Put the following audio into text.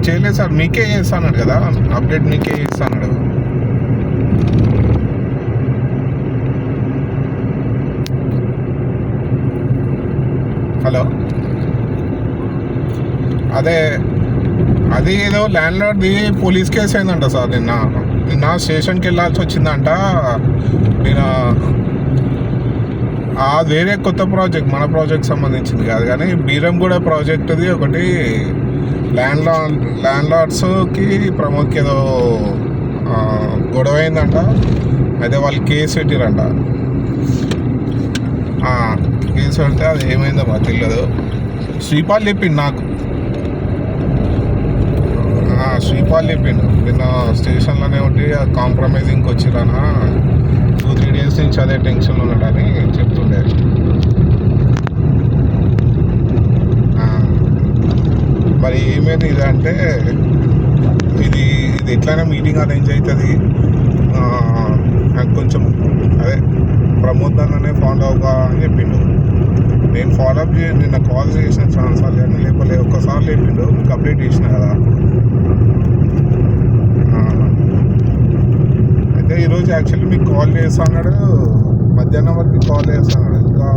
చేయలేదు సార్, మీకే చేస్తాడు కదా అప్డేట్, మీకే చేస్తాడు. హలో, అదే అది ఏదో ల్యాండ్ లార్డ్ది పోలీస్ కేసు అయిందంట సార్. నిన్న స్టేషన్కి వెళ్ళాల్సి వచ్చిందంట. నేను వేరే కొత్త ప్రాజెక్ట్, మన ప్రాజెక్ట్ సంబంధించింది కాదు కానీ బీరంగూడ ప్రాజెక్టుది ఒకటి ల్యాండ్ లార్డ్స్కి ప్రమోద్కి ఏదో గొడవ అయిందంట. అయితే వాళ్ళు కేసు పెట్టిరంట. కేసు పెడితే అది ఏమైందో మాకు తెలియదు. శ్రీపాల్ చెప్పిండు నాకు, శ్రీపాల్ చెప్పిండు నిన్న స్టేషన్లోనే ఉండి కాంప్రమైజింగ్కి వచ్చిరానా 2-3 డేస్ నుంచి అదే టెన్షన్లో ఉన్నాడని చెప్తుండే. మరి ఏమైంది ఇదంటే ఇది ఎట్లయినా మీటింగ్ అరేంజ్ అవుతుంది, నాకు కొంచెం అదే ప్రమోద్ అన్ననే ఫాలో అవ్వగా అని చెప్పిండు. నేను ఫాలో అప్ నిన్న కాల్ చేసిన ఛాన్సాలు కానీ లేకపోతే ఒక్కసారి చెప్పిండు, మీకు అప్డేట్ చేసిన కదా. అయితే ఈరోజు యాక్చువల్లీ మీకు కాల్ చేస్తున్నాడు, మధ్యాహ్నం వరకు కాల్ చేస్తున్నాడు. ఇంకా